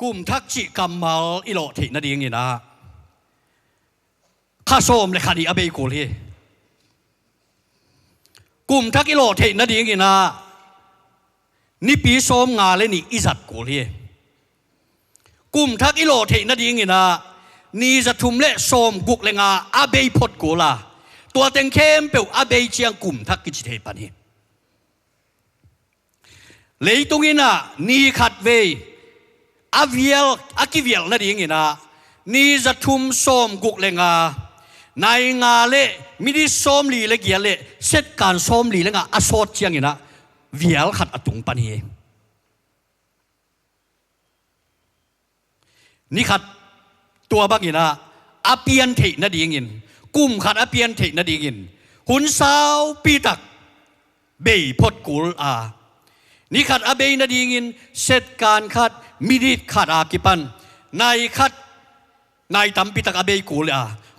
กุมทักจิกรรมมาอิโลทินาดีงี้นะข้าส้มเลยขัดีอเบยกูเลยกุมทักอิโลทินาดีงี้นะนี่ปีส้มงาเลยนี่อิจัดกูเลยกุมทักอิโลทินาดีงี้นะนี่จะทุ่มเละส้มกุกเลยงาอเบยพดกูละตัวเต็งเข้มเปล่าอเบยเชียงกุมทักกิจเทปนี่เลยตรงนี้นะนี่ขัดเวอาเวียลอากิเวียลนั่นเองนะนี่จะทุ่มส้มกุกเลงาในงาเล่มิดิส้มลีเล็กเยลเล่เสร็จการส้มลีเลงาอสอดเชียงนะเวียลขัดอตุงปนีนี่ขัดตัวบักนะอาเปียนเทนั่นเองกุมขัดอาเปียนเทนั่นเองหุ่นสาวปีตักเบยพดกุลอานี่ขัดอาเบยนาดีงินเสร็จการขัดมิดิขัดอากิปันนายขัดนายตั้มปิตักอาเบยกูเลย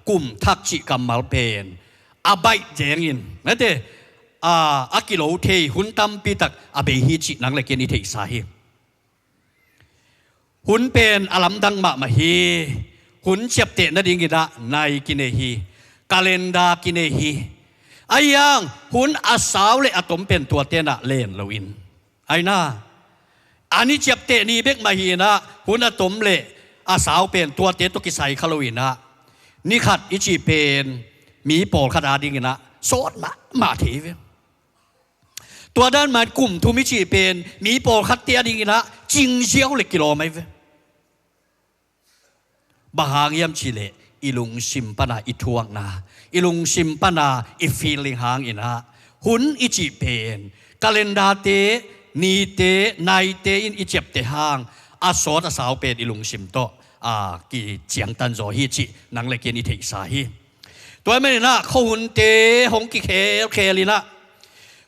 กุมทักจิกรรมมาเป็นอาใบเจงินนั่นเดอากิโลเทหุ่นตั้มปิตักอาเบยฮิจินังเลกินิเทสาฮีหุ่นเป็นอาลัมดังมาฮีหุ่นเจ็บเตะนาดีงินนะนายกินเนฮีกาเลนดากินเนฮีไอ้ยังหุ่นอาสาวเลยอาตมเป็นตัวเตนะเลนลวินไอ้น่าอันนี้เจ็บเตะนี่เบกมาฮีนะหุ่นอาตมเละอาสาวเป็นตัวเตะตุกิไซคาโลวินนะนี่ขัดอิจิเป็นมีปอลขนาดนี้นะโซดมาทีเวตัวด้านมันกลุ่มทุมิจิเป็นมีปอลขัดเตียดีนะจริงเชี่ยวเลยกิโลไม่เวบางยามชิเลอิลุงซิมปนาอิทวงนาอิลุงซิมปนาอิฟิลิงหางอินะหุ่นอิจิเป็นกาเลนดาเตนีเตนายเตอินอิเจ็บเตหางอาสอดอาสาวเป็นอิลุงซิมโตกี่เจียงตันโจฮีจินังเลกินิเทสาฮีตัวไม่นะเขาหุ่นเตหงกิเคลีนะ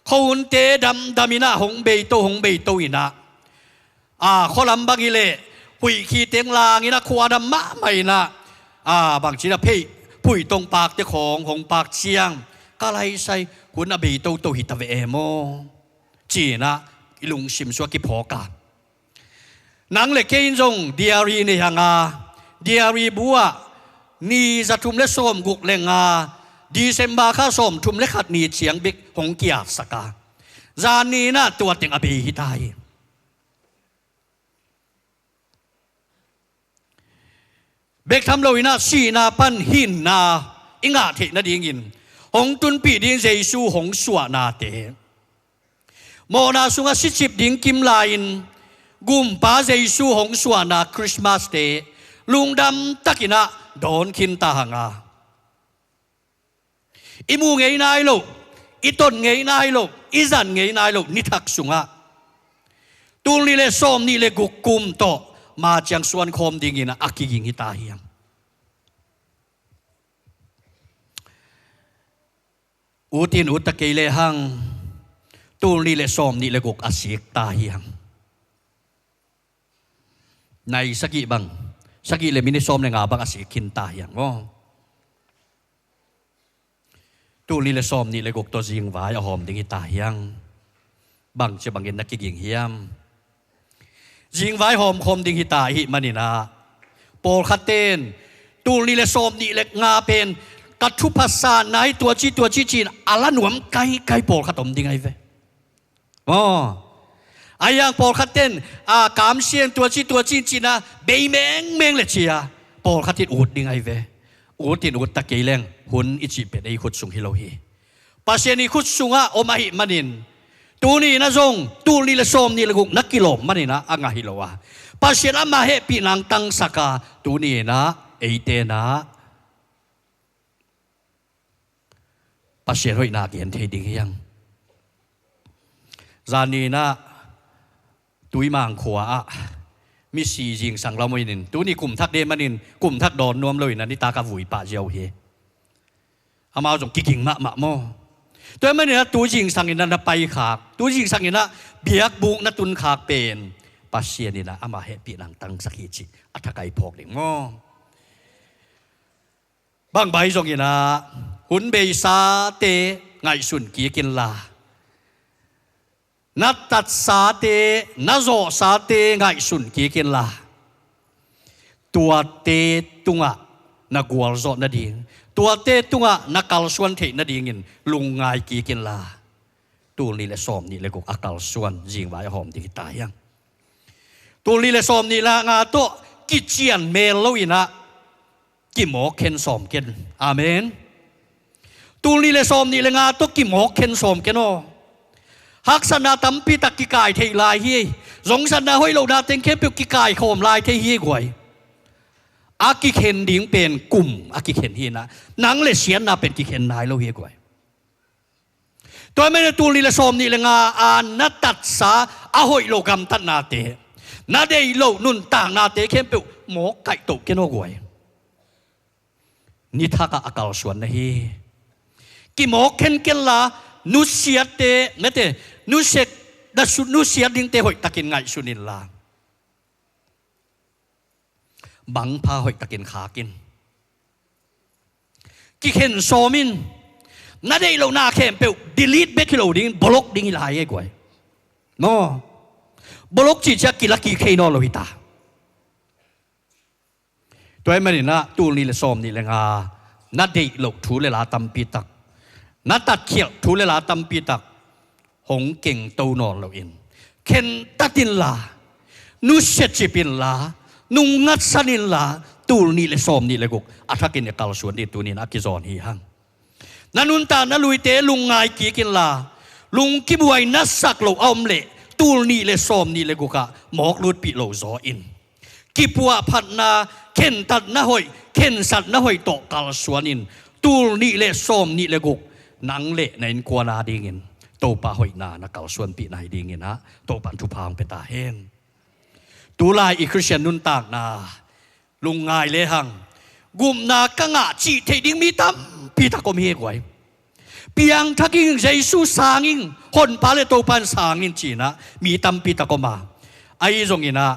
เขาหุ่นเตดำมินะหงเบยโตอินะเขาลำบางกิเลหุยขีเตียงลางอินะขวาดำมะไม่นะบางทีนะเพ่ผุยตรงปากเจ้าของหงปากเชียงก็ไรใส่หุ่นอเบยโตหิตเวเอโมจีนะอิลุงซิมสวกิพอกันนังเล็กเกินจงเดียรีในหางเดียรีบัวนี่จะทุ่มเล็กส้มกุกเลงดีเซมบาข้าส้มทุ่มเล็กขัดนีเฉียงบิ๊กหงเกียรสกาจานนี้นะตัวเต็งอภิฮิตายเบกทำเราอินาสีนาปันหินนาอิงาเทนาดีงินหงตุนปีดินเจสูหงสวนาเตโมนาสุงสิจิบดิงกิมลายน์กุมป้าเจสูหงสวนาคริสต์มาสเตลุงดำตะกินะโดนคินตาหงาอิมูเงยนายโลอิตนเงยนายโลอิจันเงยนายโลนิทักสุงะตูนี่เลส้มนี่เลกุกุมโตมาจังส่วนคมดิ่งนะอักกิงฮิตาเฮียงอุตินอุตะเกเลหังตูนี่เลส้มนี่เลกุกอาศิกตาเฮียงในสกิบังสกิเลมินิส้มในงาบังอาศิกินตาเฮียงว่าตูนี่เลส้มนี่เลกุกตัวจิงวายหอมดิ่งฮิตาเฮียงบังจะบังเงินนักกิงเฮียมจิงไว้หอมคมดิ่งหิตาหิมันนี่นะโปลคัตเตนตูนี่เลโซมนี่เล็กงาเป็นกัตถุภาษาไหนตัวจีนอาละหนวมไกโปลคัตตมดิ่งไงเว้อ๋ออายังโปลคัตเตนกามเชียนตัวจีนนะเบยเมงเลเชียโปลคัตตินอูดดิ่งไงเว้อูดตินอูดตะเกียงหุ่นอิจิเป็นไอขุดสุงฮิโลฮีปัสเซนีขุดสุงะโอมาหิมันนินตูนี่นะจงตูนี่ละส้มนี่ละกุกนักกิโลมันนี่นะอ่างฮิโลวะปัสเชนะมาเฮปีนังตังสักาตูนี่นะเอเตนะปัสเชรอยนาเกียนเทดิ่งยังจานีนะตุยมังขวามีสีจิงสังเราไม่นินตูนี่กลุ่มทักเดมันนินกลุ่มทักดอนนวมเลยนะนี่ตากระวุยป่าเจียวเฮเอามาจงกิ่งมะโมตัวมันเนี่ยตัวจริงสังอินนะไปขากตัวจริงสังอินนะเบียกบุกนัตุนขากเป็นปัสเซียนี่นะอามาเฮปีนังตังสักฮิจิอัฐไกพอกเด็กง้อบางใบจงอินะหุ่นเบยซาเตไงสุนกีกินลานัดตัดซาเตนัโจซาเตไงสุนกีกินลา ตัวเตตุงะนักวัวจอดนาดิ่งตัวเตตุงะนักกลส่วนเทนาดิ่งลุงไงกีกินลาตัวนี้เลยสอมนี่เลยกูอักลส่วนยิงไว้หอมดีตายยังตัวนี้เลยสอมนี่ละงาโตกิเจียนเมลลวินะกิหมอเข็นสอมเข็นอาเมนตัวนี้เลยสอมนี่เลยงาโตกิหมอเข็นสอมเข็นโอฮักษณะตั้มปีตักกิกายเทลายเฮียสงสันนะห้อยเราดาเต็งเข้มเปียกิกายโคมลายเทเฮียกวยอากิเข็นดิ่งเป็นกลุ่มอากิเข็นเฮียนะนังเลยเสียนนะเป็นกิเข็นนายเราเฮียกวยตัวไม่ได้ตัวนี้เลยสอมนี่เลยงาอ่านนัตัดสาอาห้อยเรากำตัดนาเตนาเดยโลนุนต่างนาเตเข้มเปียหมอไก่ตกเกนโอกวยนี่ถ้ากะอากาศส่วนนะเฮกิหมอเข็นเกนละนุเสียเตไม่เตนุเสกดัชนุเสียดิ่งเตหอยตะกินไงสุนิลลาบังพาหอยตะกินขากินกิเห็นโซมินนาได้เราหน้าเข้มเปียวดีลิทเบคิโลดิ่งบล็อกดิ่งหลายไอ้กวยโน่บล็อกจีจะกิลักกิเคโนโลหิตาตัวไอ้มันนี่นะตูนี่เลยโซมนี่เลยงานาได้เราถูเลยลาตัมปีตักนาตัดเขียวถูเลยลาตัมปีตักหงเก่งตัวนอนเราเองเข็นตัดินลานุเสจิปินลานุงัดสันินลาตูนี่เลยสอมนี่เลยกุกอัฐกินเนี่ยกาลส่วนนี่ตัวนี้นักกิจอนฮีฮังนันุนตานัลุยเตลุงไงกีกินลาลุงกิบวยนัสสักโลอมเละตูนี่เลยสอมนี่เลยกุกะหมอกลุดปิโลซออินกิปัวพัดนาเข็นตัดนาหอยเข็นสัตนาหอยโตกาลส่วนอินตูนี่เลยสอมนี่เลยกุกนังเละในกัวนาดีเงินโตปาหอยนานักเก่าส่วนปีไหนดีเงี้ยนะโตปันทุพางเป็นตาเฮนตูลายอีคริสเตียนนุนตากนาลุงง่ายเลยหังกุมนากังอาจีเทดิ้งมีตั้มปีตะกมเฮกไว้เปียงทักยิ่งใจสู้สางิงคนพาเลโตปันสางินจีนะมีตั้มปีตะกมาไอ้ตรงนี้นะ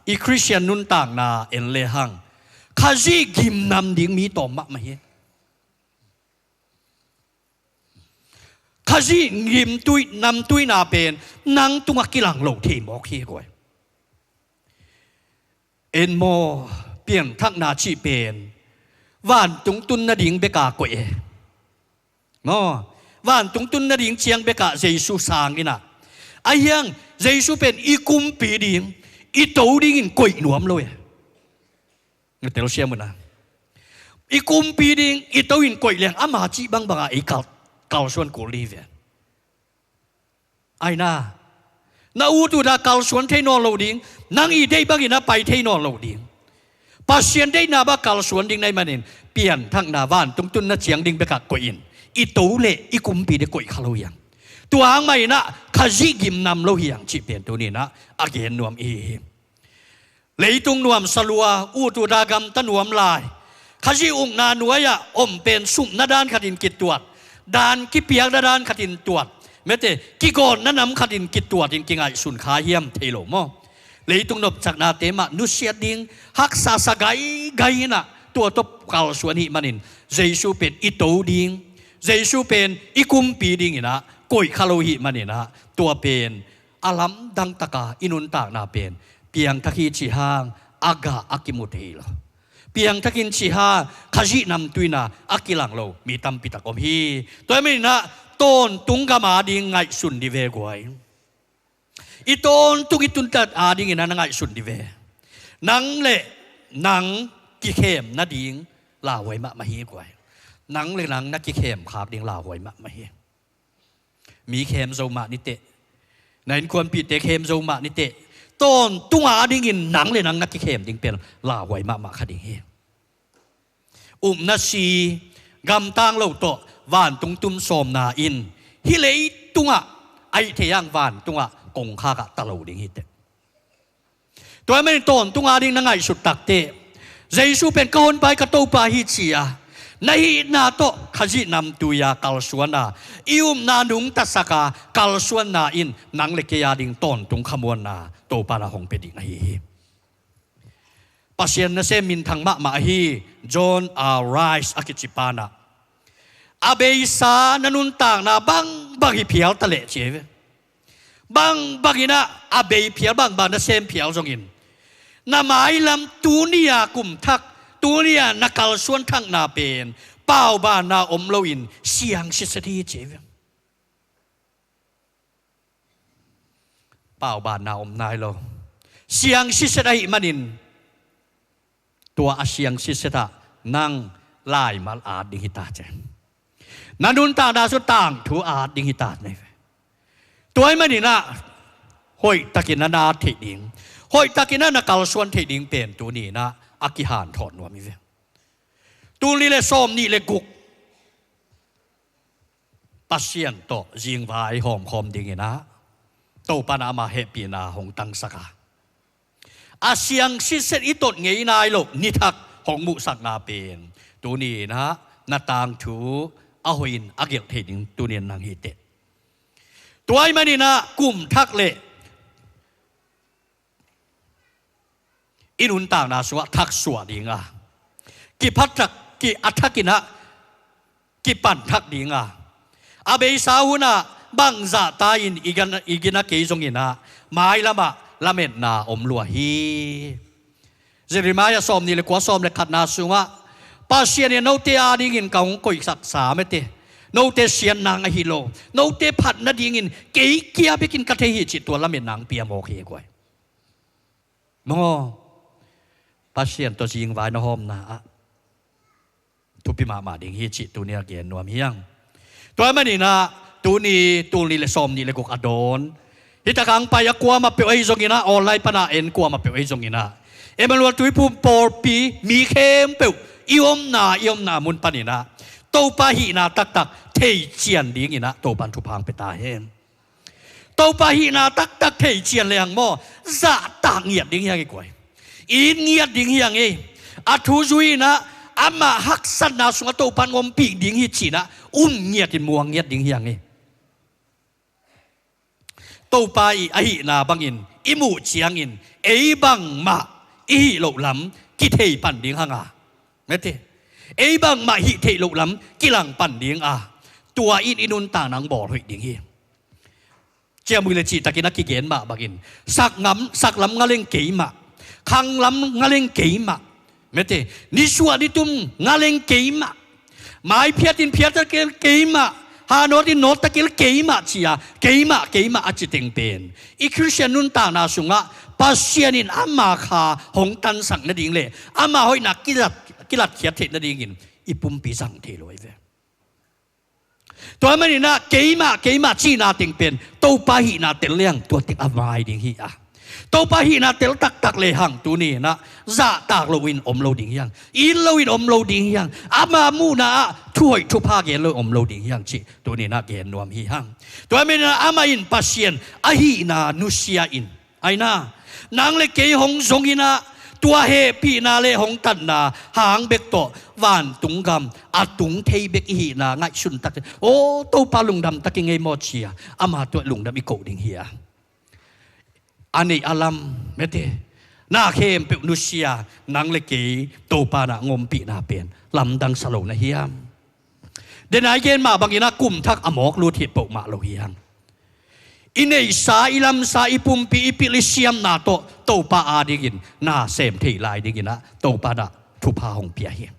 อีคริสเตียนนุนตากนาเอ็นเลยหังข้าจีกิมนำดิ้งมีต่อมะมาเฮข้าจียิมตุยนำตุยนาเป็นนังตุงกิลังโลกที่บอกเฮกไว้เอ็นโมเปียงทักนาชีเป็นว่านตุงตุนนาดิ่งเบกากวยงอว่านตุงตุนนาดิ่งเชียงเบกาเจสุสางกินะไอ้ยังเจสุเป็นอีกุมปีดิ่งอีโตดิ่งกวยหนวมเลยแต่เราเชื่อมันนะอีกุมปีดิ่งอีโตดิ่งกวยเลี้ยงอามาจีบังบังไอ้เก่าส่วนกูรีเวไอ้น่านาอูตูดาเก่าส่วนเทนอโลดิ่งนางอีได้บางอีน่าไปเทนอโลดิ่งปัสเซียนได้นาบากาลส่วนดิ่งในมันเองเปลี่ยนทั้งนาบ้านตรงตุนนาเฉียงดิ่งไปกับกวยอินอีโตเล่อีกุมปีเด็กกวยขลุ่ยตัวหางไม่นะข้าจีกิมนำโลหิยังจีเปลี่ยนตัวนี้นะอาเกนนวมอีเลยตรงนวมสลัวอูตูดากรรมตนวมลายข้าจีองนาหน่วยอมเป็นสุ่มนาดานขัดินกิจตรวจดานกิเปียกนาดานขัดินตรวจแม้แต่กิโกนนั้นนำขัดินกิจตรวจจริงๆไอ้สุนขาเยี่ยมเทโลมอเลยตรงนบจากนาเตมานุเสียดิ่งฮักษาสกายไกนะตัวทบเก่าส่วนนี้มันนินเจสูเป็นอิโตดิ่งเจสูเป็นอิกุมปีดิ่งนะกอยคาโลหิมันนี่นะตัวเป็นอาลัมดังตะกาอินุนตากนาเป็นเปียงทักีชีฮางอากาอากิมุเทลเปียงทักินชีฮาขจีนำตุยนาอากิลังโลมีตัมปิตะกอมฮีตัวไม่นะต้นตุงกามาดิ่งไงสุนดิเวกวยอีต้นตุกิตุนตัดอาดิ่งนะไงสุนดิเวนังเละนังกิเข้มนาดิ่งลาไว้มาฮีกวยนังเลยนังนักกิเข้มขาบดิ่งลาไว้มาฮีมีเข้มโซมานิเตในควรปิดเตเข้มโซมานิเตต้นตุงอาดิ่งหนังเลยนังนักกิเข้มดิ่งเป็นลาไว้มาคดีเฮนาซีกำตังเราโตวานตุงตุมสมนาอินฮิเลตุงะไอเทียงวานตุงะกงข้ากะตะโลดิ่งฮิตตัวไม่ต้นตุงอาดิ่งนังไงสุดตักเตเจสูเป็นก้อนไปกระโตปาฮิเชียในนาโตขจินำตุยากัลสวนนาอิวมนานุงตัสกากัลสวนนาอินนังเล็กยาดิ่งต้นตุงขมวนนาโตปาราหงเปดิงไอปัสเซียนนั่นเซมินทางมาฮีจอห์นไรส์อากิจิปานาอาเบย์ซานันุนต่างนาบังฮิเพียวทะเลเจวบังฮินะอาเบย์เพียวบังนั่นเซมเพียวจงอิน นาหมายลำตูเนียกุมทักตูเนียนักกลส่วนทั้งนาเป็นเป้าบ้านนาอมโลอินเสียงสิสดีเจวเป้าบ้านนาอมนายโลเสียงสิสดาหิมันินตัวเสียงสิสดานั่งไล่มาอาดดิหิตาเจนันนุนตาดาสุต่างถูอาดดิหิตาเนี่ยตัวไอ้มันนี่นะหอยตะกินนาเทดิงหอยตะกินนักกลส่วนเทดิงเป็นตัวนี้นะอากิหานถอนว่ามีเวตัวนี้เลยส้มนี่เลยกุกปัสเซียนโตยิงไว้หอมคอมดิงนะโตปานามาเฮปีนาหงตังสกาอาเซียงซิเซตอิตดเงยนายโลกนิทักของมุสักนาเป็นตัวนี้นะนาตางถูอาหินอาเกลเทดิงตัวนี้นางฮิเตตัวไอ้มันนี่นะกลุ่มทักเละอินุนต่างนาสวะทักสวดิงอ่ะกิพัทกกิอัฐกินะกิปันทักดิงอ่ะอาเบสาหุนะบังซาตาอินอีกินะเกยจงอินะหมายละมะละเม็ดนาอมลัวฮีเจริมายาสอมนี่เลยกว่าสอมเลยขัดนาสุวะปาเซียนเนี่ยโนเตอาดิงินกงกุยสักษาไม่เตโนเตเซียนนางอหิโลโนเตผัดนาดิงินเกยเกียไปกินกะเทหิจิตตัวละเม็ดนางเปียโมเขกวยมอปาเซียนตัวจิงไว้นหอมนาทุพิมาดิงหิจิตตัวเนี้ยเกียนนวมเฮียงตัวมันนี่นะตัวนี้เลยสอมนี่เลยกุกอดอนฮิตากังไปยกลัวมาเปียวไอ้จงอินะออนไลน์ปนาเอ็นกลัวมาเปียวไอ้จงอินะมันว่าตุยภูมิปอร์ปีมีเข้มเปียวอิอมนามุนปานินะโตปาหินาตักเทเจียนดิงินะโตปันทุพังไปตาเฮมโตปาหินาตักเทเจียนเลยงโมจะตางเงียดดิงยังไงกวยอินเงียดดิงยังไงอัทุจุยนะอามาฮักสันนาสุงโตปันงมปีดิงฮิจินะเงียดดินมัวเงียดดิงยังไงโตปาอิอหินาบังอินอิมูเจียงอินเอบังมาอิโลลัมกิเทปันดิงฮังอาเมตเอบังมาหิเทโลลัมกิลังปันดิงอาตัวอินุนตานังบ่อหอยดิงฮีเจ้ามือเลจิตะกินักกิเกนมาบังอินสักลำงะเลงเกยมาคังลำงะเลงเกยมาเมตนิชัวดิตุมงะเลงเกยมาหมายเพียตะเกยมาฮานอติโนตะกิลเกยมาเชียเกยมาอจิติงเป็นอีคริสเตียนนุนตานาสุงะปัสเซียนินอามาคาหงตันสังนดิงเลยอามาหอยนักกิลัดเขียดเทนดิงินอีปุ่มปีสังเทลอยเวตัวมันนี่นะเกยมาชีนาติงเป็นโตปาหินาเตลเลียงตัวติกอามายดิงฮีอะโตปาหินาเตลตักเลยหังตัวนี้นะจะตากโลวินอมโลดิงยังอินโลวินอมโลดิงยังอามามูนาช่วยทุพาเกลโลอมโลดิงยังจิตัวนี้นะเกนนวมฮีหังตัวมันนี่นะอามาอินปัสเซียนอหินานุเซียอินไอ้นานางเลเกยหงสงอินะตัวเฮปีนาเลหงตันนาหางเบกโตวานตุงกำอาตุงเทเบกอีนาไงสุนตักโอ้โตปาลุงดำตะกิงไงโมเชียอามาตัวลุงดำอีโกดิงเฮียอันนี้อาลัมเมเตนาเข้มเปนุเชียนางเลเกยโตปานางมปีนาเป็นลำดังสโลนะเฮียมเดนายเย็นมาบางทีนะกุมทักอมอกลูทิดปกมาโลเฮียมอินเอสาอิลัมสาอิปุมปีอิปิลิเซียมนาโตปาอาดิกินนาเซมเทลายดิกินนะโตปานะทุพาหงเปียเฮีย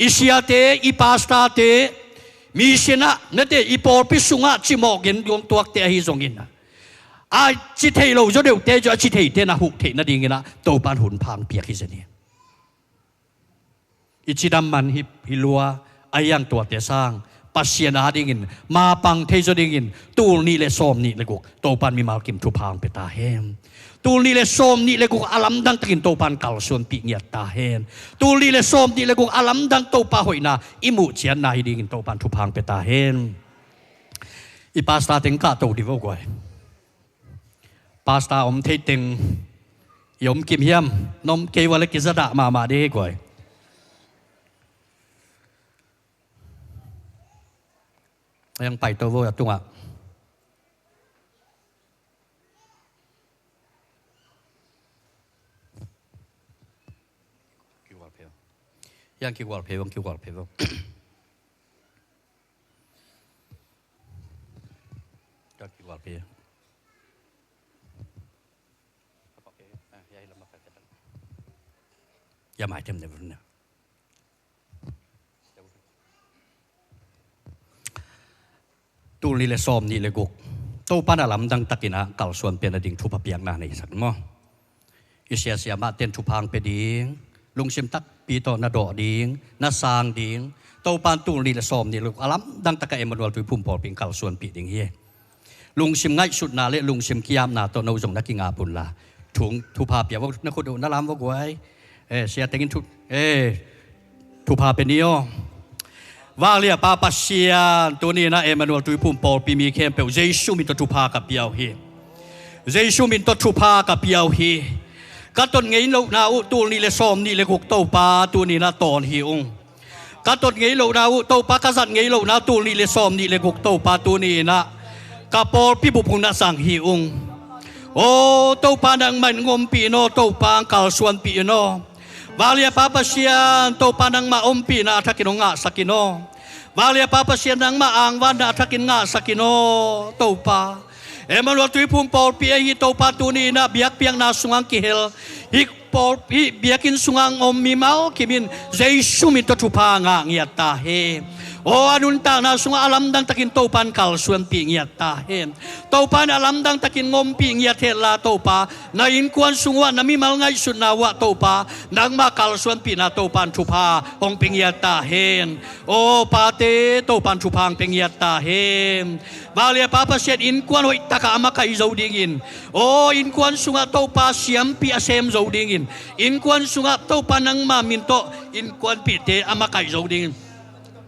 อิเซียเตอิปาสตาเตมีเชนะนั่นเตอิปอร์พิสุงะจิโมกินดวงตัวเตฮิซงกินนะอาจิเทโลจะเดียวเตจะจิเทเตนะหุเทนะดิกินนะโตปานหุนพังเปียกิเซนีอิจิดัมมันฮิลัวอายังตัวเตสร้างปัสเซียนาดิงินมาปังเทจดิงินตูนี่เลสอมนี่เลกุกโตปันมีมากิมทุพางเปตาเฮมตูนี่เลสอมนี่เลกุกอาลัมดังตะกินโตปันกัลส่วนปีเงียตาเฮมตูนี่เลสอมนี่เลกุกอาลัมดังโตปาหอยนาอิมุเชียนนาฮิดิงินโตปันทุพางเปตาเฮมอีปาสตาเต็งกะโตดิวกวยปาสตาอมเทเต็งยมกิมเฮียมนมเกวลกิซดะมาเด้กวยยังไปตัวโว้ตุ้งอ่ะยังคิวอลเพย์คิวอลเพย์ก็คิวอลเพย์ อย่าหมายเต็มเลยนะตูลีเลซอมนี่เลกุกโตปานาลัมดังตะกินะเก่าส่วนเป็นอดิ่งทุบเปียงนาในสักมั้งอิเสียมาเต้นทุพังไปดิ่งลุงชิมตักปีโตนาดอดิ่งนาซางดิ่งโตปานตูลีเลซอมนี่เลกุกอลัมดังตะกะเอมานูลตุยพุ่มปอลเป็นเก่าส่วนปีดิ่งเฮลุงชิมง่ายสุดนาเลลุงชิมกิยามนาโตนาจงนักกิงาปุนลาถุงทุพาเปียว่านักขุดนาลามว่าไว้เสียแต่กินทุทุพาเป็นนิโอว่าเรียปาปัสเซียตัวนี้นะเอมานูลตุยพุ่มปอลปีมีเข้มเปลเยซูมินตัวทุพากับเปียวเฮเยซูมินตัวทุพากับเปียวเฮกัตตนไงเรานาอุตัวนี้เลยซอมนี่เลยกุกโตปาตัวนี้นะตอนฮิองกัตตนไงเรานาอุโตปากษัตริย์ไงเรานาตัวนี้เลยซอมนี่เลยกุกโตปาตัวนี้นะกาปอลพี่บุพงษ์นะสังฮิองโอ้โตปานังมันงมปีโนโตปางกาลส่วนปีโนวาเลียปาปเซียนโตปานังมาอมปีนาทักินงะสักิโนวาเลียปาปเซียนนังมาอ่างวันนาทักินงะสักิโนโตปาเอมาลตุยพุ่มปอลปีฮิโตปาตูนีนะเบียกเปียงนาสุงังกิเฮลฮิปอลฮิเบียกินสุงังอมมีเมาคิมินเจสุมินตทุพางะเงียตาเฮโอ้อนุนตานาสุงอาลัมดังตะกินโตปันกาลส่วนปีเงียตาเฮมโตปันอาลัมดังตะกินงมปีเงียเทลาโตปานาอินกวนสุงวะนามิมัลไงสุนาวะโตปานังมากาลส่วนปีนาโตปันทุพาองปีเงียตาเฮมโอ้ปาเตโตปันทุพังปีเงียตาเฮมบาเลียปาปเสียอินกวนหอยตะกะมาไกโจดิงินโอ้อินกวนสุงะโตปาเสียมปีอาเซมโจดิงินอินกวนสุงะโตปานังมามินโตอินกวนปีเตอามาไกโจดิงิน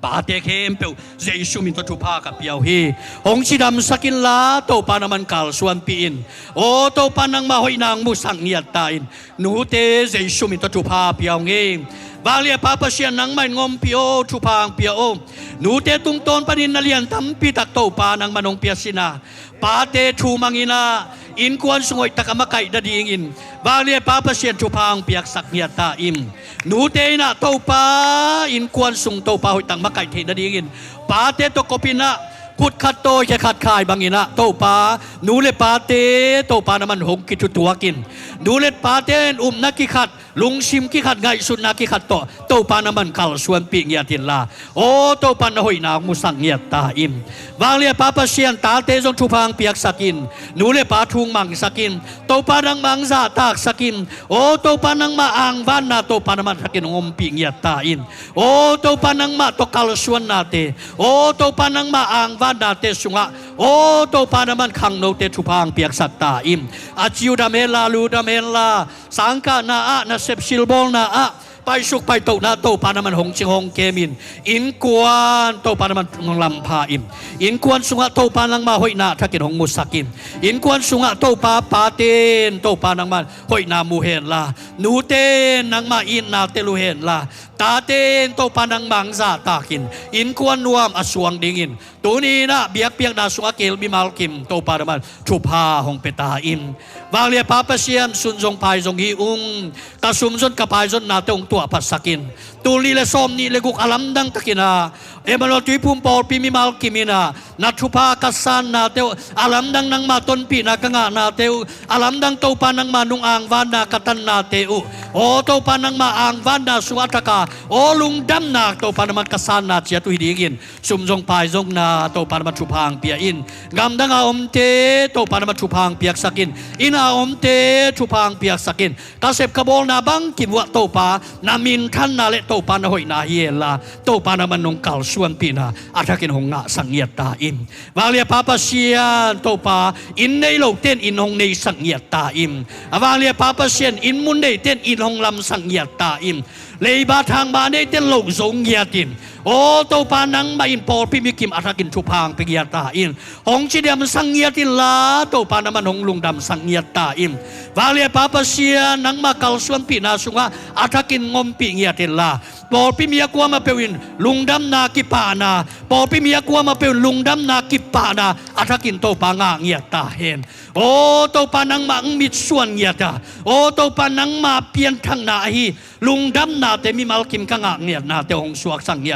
ปาเตเข้มเปลเยซูมินตทุพากับเปียวฮีหงชิดำสกินลาโตปานามันกาลส่วนปีอินโอโตปานังมาหอยนางมุสังเงียตาอินนูเตเยซูมินตทุพาเปียวเงบาเลียปาปเชียนนังมันงมเปียวทุพางเปียวนูเตตุงตนปนินนาเลียนตั้มปีตักโตปานังมันงเปียสินาปาเตทูมังอินาอินกวนสงอยตะกะมะไก่ดะดีงินบาเลียปาปเชียนทุพางเปียกสักเงียตาอิมนูเตนะโตปาอินกวนสุงโตปาหอยตังมะไก่เทดะดีงินปาเตโตโกปินะกุดขัดโตแค่ขัดคายบางอินะโตปานูเลปาเตโตปานะมันหงกิจุตัวกินนูเลปาเตนนักกิขัดลุงชิมกิขัดไงสุนักกิขัดโตปานะมันกาลส่วนปีเงียตินลาโอโตปานะหอยนางมุสังเงียตาอิมวางเลียปาปเชียนตาเตจงทุพังเปียกสักินนูเลปาทุงมังสักินโตปานังมังซาตากสักินโอโตปานังมาอ่างวันนาโตปานะมันสักินงมปีเงียตาอินโอโตปานังมาโตกาลส่วนนาเตโอโตปานังมาอ่างวันนาเตสุงะโอโตปานะมันขังโนเตทุพังเปียกสัตตาอิมอาจิวดาเมลาลูดาเมลาสังกานาอะนาเซปซิลบอลนาอะไปสุกไปโตนาโตปานามันหงชิงหงเกมินอินกวนโตปานามันงลำพาอิมอินกวนสุงะโตปานังมาหอยนาทักินหงมุสักิมอินกวนสุงะโตปาปาเตนโตปานังมันหอยนามูเฮนลานูเตนนังมาอินนาเตลูเฮนลาตาเตนโตปานังมังซาตากินอินกวนนวมอสวงดิงินตัวนี้นะเบียกเปียกนาสุงะเกลบิมาลกิมโตปานามันทุพาหงเปตาอิมวางเลียปาปเซียนสุนจงพายจงฮีอุงกะสุมจนกะพายจนนาเตงตัวปัสสกินตูลีเลซอมนี่เลกุกอลัมดังตะกินาเอมาโลตุยพุ่มปอลปีมิมาลกิมินานัทุพากัสซานนาเตวอลัมดังนังมาต้นปีนากะงะนาเตวอลัมดังโตปานังมานุงอ่างวานากะตันนาเตวโอโตปานังมาอ่างวานนาสุวัตกาโอลุงดำนาโตปานังกัสซานนาเจียตุยดีกินสุมจงพายจงนาโตปานังทุพางเปียอินกำดังอาอมเตโตปานังทุพางเปียกสกินอินอาอมเตทุพางเปียกสกินกาเสบกะบอลนาบังกิมวะโตปานามินทันนาเลโตปานะหอยนาเยลาโตปานะมันนงกาลส่วนปีนาอาทักินหงงะสังเงียตาอิมวาเลียปาปเซียนโตปาอินในโลเต้นอินหงในสังเงียตาอิมวาเลียปาปเซียนอินมุนในเต้นอินหงลำสังเงียตาอิมเลยบาทางบาในเต้นโลกสงเงียติมโอโตปานังมาอินปอลพิมิกิมอาทักินทุพางไปเงียตาอิมหงชิเดียมสังเงียติลาโตปานะมันหงลุงดำสังเงียตาอิมวาเลียปาปเซียนังมากาลส่วนปีนาสุงะอาทักินงมปีเงียติลาปอปิมียกัวมาเปวินลุงดำนากิปานาปอปิมียกัวมาเปวินลุงดำนากิปานาอาทักินโตปางะเงียตาเฮนโอโตปานังมามิดส่วนเงียตาโอโตปานังมาเปลี่ยนทางนาฮีลุงดำนาเตมีมัลกิมกะงะเงียนาเตหงสวกสังเงีย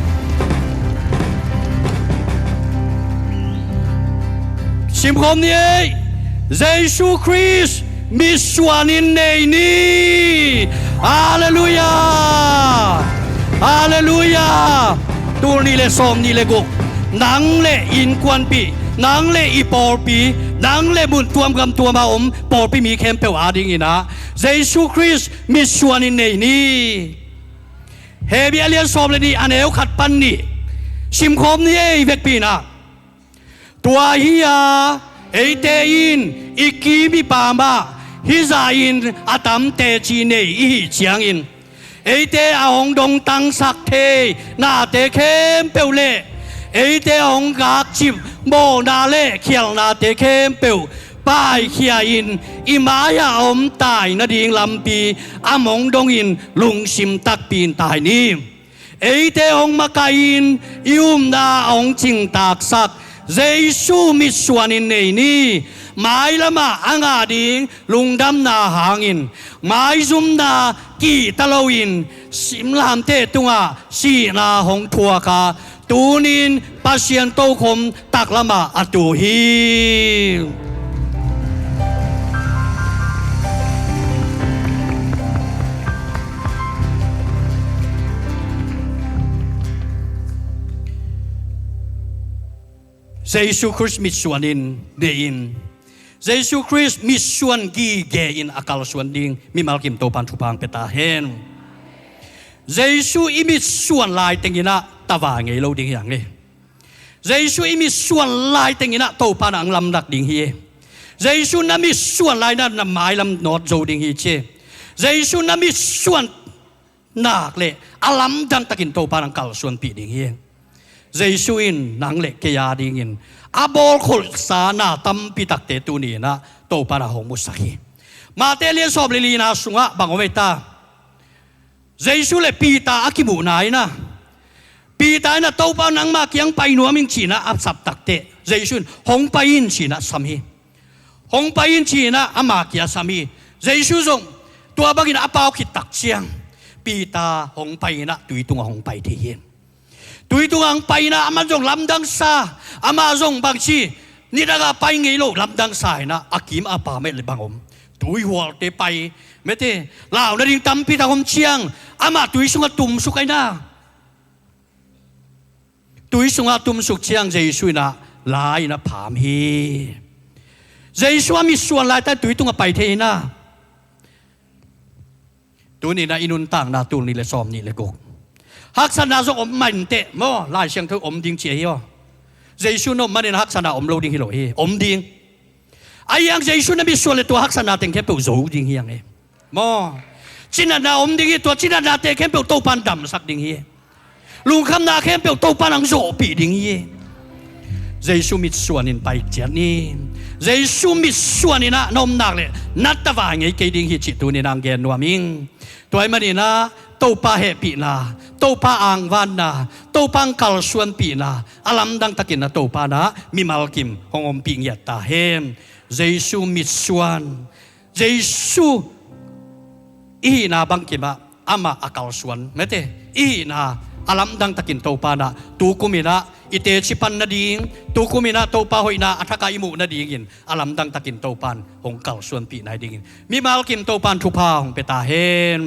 ชิมคมนี้เยซูคริสต์มีส่วนในนี้ฮาเลลูยาฮาเลลูยาตัวนี้เลยสมนี้เลยกุกนังเลยอินควันปีนังเลยอีปอลปีนังเลยบุญตัวมกำตัวมาปอลปีมีเข้มเปล่าอาดิงินะเยซูคริสต์มีส่วนในนี้เฮเบียเลียนสมเลยนี่อันเอวขัดปันนี่ชิมคมนี้เวกปีนะตัวเฮียเอเตอินอีกีมีปามาฮิซาอินอาตัมเตจีเนอีเจียงอินเอเตอาองดงตังสักเทนาเตเข้มเปลเล่เอเตองกากจิบโมนาเล่เขียงนาเตเข้มเปลป ป้ายเขียอินอิมายาอมตายนาดิงลำปีอามงดงอินลุงชิมตักปีนตายนี้เอเตองมากาอินยุมดาองจิงตากสักเจซูมิสวานินเนนี้หมายละมาอังอาดิงลุงดำนาหางอินหมายซุมนากีตะโลอินสิมลามเตตุงาสีนาหงทัวกาตูนินปัสเซียนโตคมตักละมาอตูฮีเยซูคริสต์มีส่วนอินเดอินเยซูคริสต์มีส่วนกีเกอินอากาลส่วนดิงมีมาลกิมโตปันทุพังเปตาเฮนเยซูอิมีส่วนลายเต็งอินะตะวาไงเราดิงอย่างนี้เยซูอิมีส่วนลายเต็งอินะโตปันอังลำดักดิงเฮเยซูนั้นมีส่วนลายนั้นนำหมายลำนอดโจดิงเฮเจเยซูนั้นมีส่วนนักเลยอลัมดังตะกินโตปันอังกาลส่วนปีดิงเฮเยซูอินนังเล็กเกียดิงินอาบอลขลสานาตัมปิตักเตตุนีนะโตปานาหงมุสกีมาเตเลียสอบลีนาสุงะบังโอเมตาเยซูเลปีตาอากิบุนายนะปีตานะโตปานังมาเกียงไปนัวมิงชีนะอับสับตักเตเยซูหงไปอินชีนะสามีหงไปอินชีนะอามาเกียสามีเยซูทรงตัวบักินอาปาวขิดตักเชียงปีตาหงไปนะตุยตุงหงไปเทียนตุยตุงไปนะอามาจงลำดังซาอามาจงบางชีนี่ระกาไปไงโลลำดังสายนะอากิมอาปาเมลบังอมตุยหัวเตไปเมเตลาวนาดิงตัมพิตาคมเชียงอามาตุยสุงตุมสุกไอนะตุยสุงตุมสุกเชียงเจสุนะลายนะผามฮีเจสุมีส่วนลายแต่ตุยตุงไปเทนะตัวนี้นะอินุนต่างนะตัวนี้เลยซ้อมนี่เลยกฮักษณะส่งอมมันเตะมั่วลายเชียงเธออมดิงเจียฮีเจสุนอมมันเนี่ยฮักษณะอมโลดิงฮิโลฮีอมดิงไอ้ยังเจสุนั้นมีส่วนเลยตัวฮักษณะเต็งแค่เปิลโจดิงฮียังไงมั่วจินนาอมดิงฮีตัวจินนาเตะแค่เปิลโตปันดำสักดิงฮีลุงคำนาแค่เปิลโตปันอังโจปีดิงฮีเจสุมีส่วนนินไปเจียนี่เจสุมีส่วนนินะนมนักเลยนัดตะวันไงเกดิงฮีจิตตัวนินางเกนนัวมิงตัวไอ้มันนี่นะโตปาเฮปีนาโตปาอังวานนาโตปังกัลส่วนปีนาอลัมดังตะกินนะโตปานะมีมาลกิมหงอมปิงยัตตาเฮมเยซูมิส่วนเยซูอีนาบังกิมะอามาอากาลส่วนเมเตอีนาอลัมดังตะกินโตปานะตูกุมินะอิเตชิปันนาดิงตูกุมินะโตปาหอยนาอัฐกาอิมุนาดิงินอลัมดังตะกินโตปันหงกัลส่วนปีนายดิงินมีมาลกิมโตปันทุพาหงเปตาเฮม